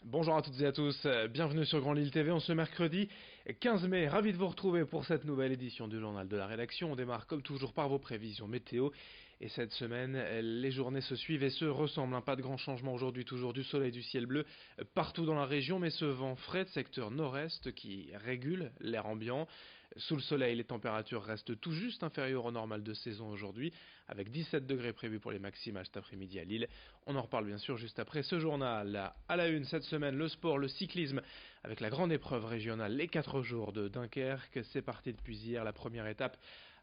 Bonjour à toutes et à tous, bienvenue sur Grand Lille TV en ce mercredi 15 mai. Ravi de vous retrouver pour cette nouvelle édition du journal de la rédaction. On démarre comme toujours par vos prévisions météo. Et cette semaine, les journées se suivent et se ressemblent. Pas de grand changement aujourd'hui, toujours du soleil, du ciel bleu partout dans la région, mais ce vent frais de secteur nord-est qui régule l'air ambiant. Sous le soleil, les températures restent tout juste inférieures au normal de saison aujourd'hui, avec 17 degrés prévus pour les maximales cet après-midi à Lille. On en reparle bien sûr juste après ce journal. À la une cette semaine, le sport, le cyclisme, avec la grande épreuve régionale, les 4 jours de Dunkerque. C'est parti depuis hier. La première étape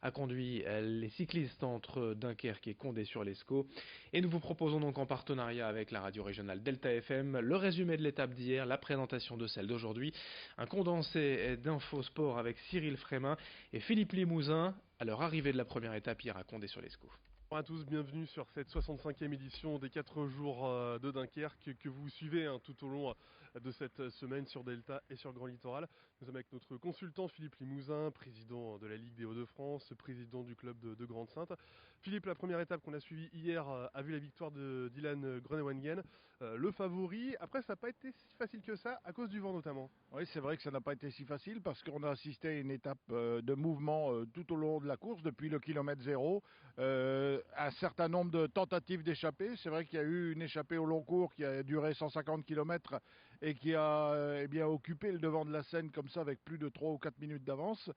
a conduit les cyclistes entre Dunkerque et Condé-sur-Lescaut. Et nous vous proposons donc en partenariat avec la radio régionale Delta FM le résumé de l'étape d'hier, la présentation de celle d'aujourd'hui, un condensé d'infos sport avec Cyril Frémin et Philippe Limousin à leur arrivée de la première étape hier à Condé-sur-Lescaut. Bonjour à tous, bienvenue sur cette 65e édition des 4 jours de Dunkerque que vous suivez tout au long de cette semaine sur Delta et sur Grand Littoral. Nous sommes avec notre consultant Philippe Limousin, président de la Ligue des Hauts-de-France, président du club de Grande-Synthe. Philippe, la première étape qu'on a suivie hier a vu la victoire de Dylan Groenewegen, le favori. Après, ça n'a pas été si facile que ça, à cause du vent notamment. Oui, c'est vrai que ça n'a pas été si facile parce qu'on a assisté à une étape de mouvement tout au long de la course depuis le kilomètre zéro. Un certain nombre de tentatives d'échappée. C'est vrai qu'il y a eu une échappée au long cours qui a duré 150 km et qui a occupé le devant de la scène comme ça avec plus de 3 ou 4 minutes d'avance.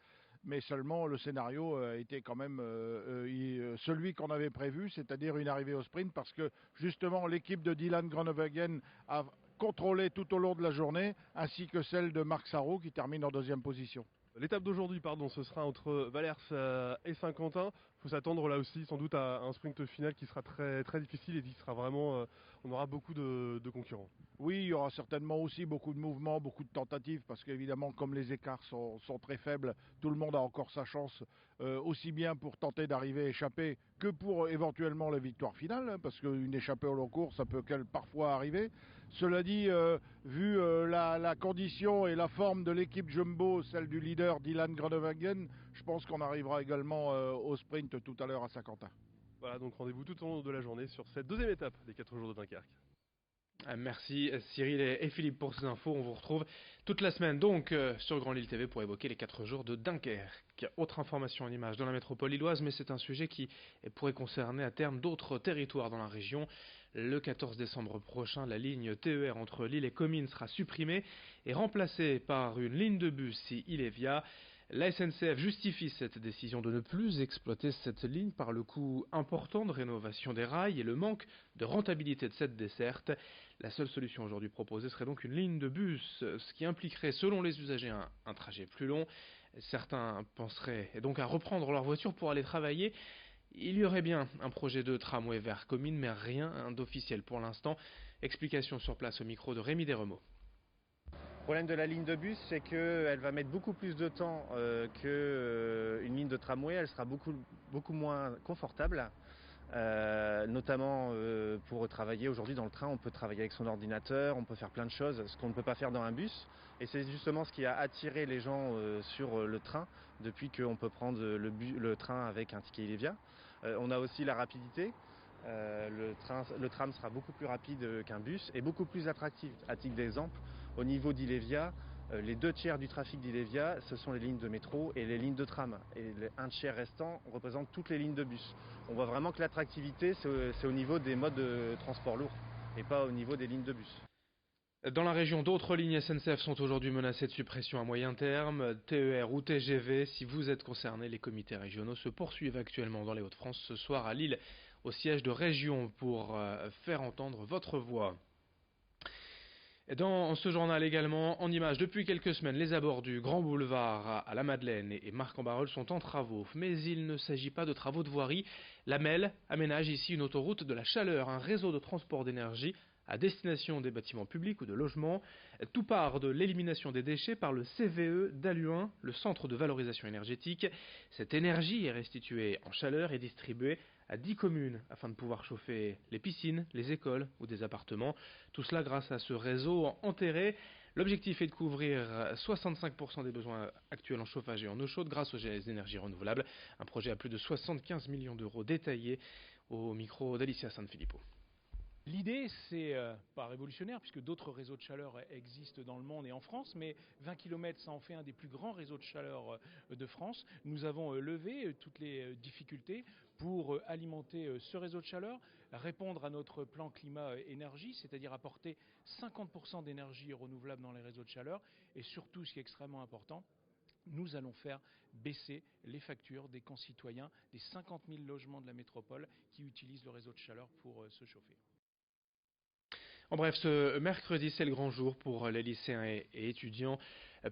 Mais seulement le scénario était quand même celui qu'on avait prévu, c'est-à-dire une arrivée au sprint parce que justement l'équipe de Dylan Groenewegen a contrôlée tout au long de la journée, ainsi que celle de Marc Sarrault qui termine en deuxième position. L'étape d'aujourd'hui, ce sera entre Valers et Saint-Quentin. Il faut s'attendre là aussi sans doute à un sprint final qui sera très, très difficile et qui sera vraiment, on aura beaucoup de concurrents. Oui, il y aura certainement aussi beaucoup de mouvements, beaucoup de tentatives, parce qu'évidemment, comme les écarts sont très faibles, tout le monde a encore sa chance, aussi bien pour tenter d'arriver à échapper que pour éventuellement la victoire finale, parce qu'une échappée au long cours, ça peut parfois arriver. Cela dit, vu la condition et la forme de l'équipe Jumbo, celle du leader Dylan Groenewegen, je pense qu'on arrivera également au sprint tout à l'heure à Saint-Quentin. Voilà, donc rendez-vous tout au long de la journée sur cette deuxième étape des 4 jours de Dunkerque. Merci Cyril et Philippe pour ces infos. On vous retrouve toute la semaine donc sur Grand Lille TV pour évoquer les 4 jours de Dunkerque. Autre information en images dans la métropole lilloise, mais c'est un sujet qui pourrait concerner à terme d'autres territoires dans la région. Le 14 décembre prochain, la ligne TER entre Lille et Comines sera supprimée et remplacée par une ligne de bus Illévia. La SNCF justifie cette décision de ne plus exploiter cette ligne par le coût important de rénovation des rails et le manque de rentabilité de cette desserte. La seule solution aujourd'hui proposée serait donc une ligne de bus, ce qui impliquerait selon les usagers un trajet plus long. Certains penseraient donc à reprendre leur voiture pour aller travailler. Il y aurait bien un projet de tramway vers Comines, mais rien d'officiel pour l'instant. Explication sur place au micro de Rémi Desremeaux. Le problème de la ligne de bus, c'est qu'elle va mettre beaucoup plus de temps qu'une ligne de tramway. Elle sera beaucoup moins confortable, notamment pour travailler. Aujourd'hui dans le train, on peut travailler avec son ordinateur, on peut faire plein de choses, ce qu'on ne peut pas faire dans un bus. Et c'est justement ce qui a attiré les gens sur le train, depuis qu'on peut prendre le train avec un ticket Illévia. On a aussi la rapidité. Le tram sera beaucoup plus rapide qu'un bus et beaucoup plus attractif. À titre d'exemple, au niveau d'Illévia, les 2/3 du trafic d'Illévia, ce sont les lignes de métro et les lignes de tram. Et les 1/3 restant représente toutes les lignes de bus. On voit vraiment que l'attractivité, c'est au niveau des modes de transport lourd et pas au niveau des lignes de bus. Dans la région, d'autres lignes SNCF sont aujourd'hui menacées de suppression à moyen terme, TER ou TGV. Si vous êtes concerné, les comités régionaux se poursuivent actuellement dans les Hauts-de-France ce soir à Lille, au siège de région, pour faire entendre votre voix. Dans ce journal également, en images, depuis quelques semaines, les abords du Grand Boulevard à la Madeleine et Marc-en-Barœul sont en travaux. Mais il ne s'agit pas de travaux de voirie. La MEL aménage ici une autoroute de la chaleur, un réseau de transport d'énergie à destination des bâtiments publics ou de logements. Tout part de l'élimination des déchets par le CVE d'Halluin, le centre de valorisation énergétique. Cette énergie est restituée en chaleur et distribuée à 10 communes afin de pouvoir chauffer les piscines, les écoles ou des appartements. Tout cela grâce à ce réseau enterré. L'objectif est de couvrir 65% des besoins actuels en chauffage et en eau chaude grâce aux énergies renouvelables. Un projet à plus de 75 millions d'euros détaillé au micro d'Alicia Sanfilippo. L'idée, c'est pas révolutionnaire puisque d'autres réseaux de chaleur existent dans le monde et en France, mais 20 km, ça en fait un des plus grands réseaux de chaleur de France. Nous avons levé toutes les difficultés pour alimenter ce réseau de chaleur, répondre à notre plan climat-énergie, c'est-à-dire apporter 50% d'énergie renouvelable dans les réseaux de chaleur et surtout, ce qui est extrêmement important, nous allons faire baisser les factures des concitoyens des 50 000 logements de la métropole qui utilisent le réseau de chaleur pour se chauffer. En bref, ce mercredi, c'est le grand jour pour les lycéens et étudiants,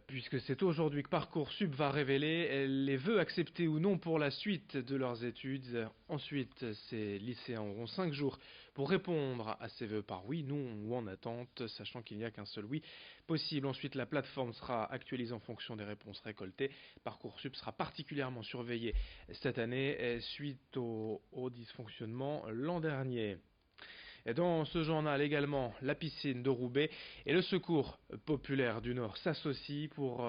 puisque c'est aujourd'hui que Parcoursup va révéler les vœux acceptés ou non pour la suite de leurs études. Ensuite, ces lycéens auront 5 jours pour répondre à ces vœux par oui, non ou en attente, sachant qu'il n'y a qu'un seul oui possible. Ensuite, la plateforme sera actualisée en fonction des réponses récoltées. Parcoursup sera particulièrement surveillé cette année suite au dysfonctionnement l'an dernier. Et dans ce journal également, la piscine de Roubaix et le Secours populaire du Nord s'associent pour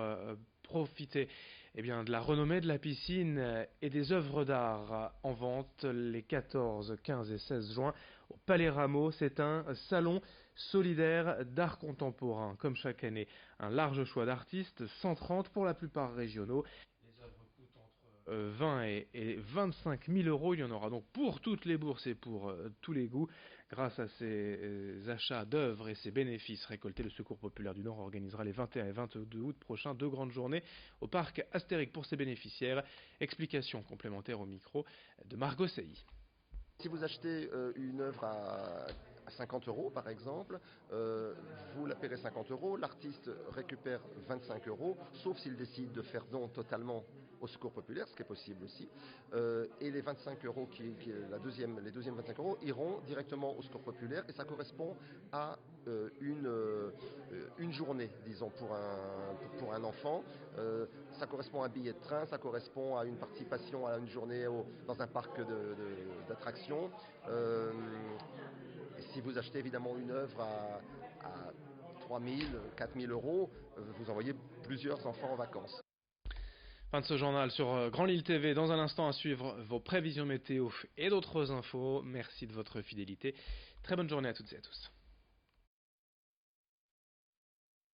profiter de la renommée de la piscine et des œuvres d'art en vente les 14, 15 et 16 juin au Palais Rameau. C'est un salon solidaire d'art contemporain. Comme chaque année, un large choix d'artistes, 130 pour la plupart régionaux. 20 et 25 000 euros. Il y en aura donc pour toutes les bourses et pour tous les goûts. Grâce à ces achats d'œuvres et ces bénéfices récoltés, le Secours populaire du Nord organisera les 21 et 22 août prochains 2 grandes journées au parc Astérique pour ses bénéficiaires. Explication complémentaire au micro de Margot Sailly. Si vous achetez une œuvre à 50 euros par exemple, vous la paierez 50 euros, l'artiste récupère 25 euros, sauf s'il décide de faire don totalement au Secours populaire, ce qui est possible aussi, et les 25 euros, les deuxièmes 25 euros iront directement au Secours populaire et ça correspond à une journée, disons, pour un enfant. Ça correspond à un billet de train, ça correspond à une participation à une journée dans un parc d'attractions. Si vous achetez évidemment une œuvre à 3 000, 4 000 euros, vous envoyez plusieurs enfants en vacances. Fin de ce journal sur Grand Lille TV. Dans un instant à suivre vos prévisions météo et d'autres infos. Merci de votre fidélité. Très bonne journée à toutes et à tous.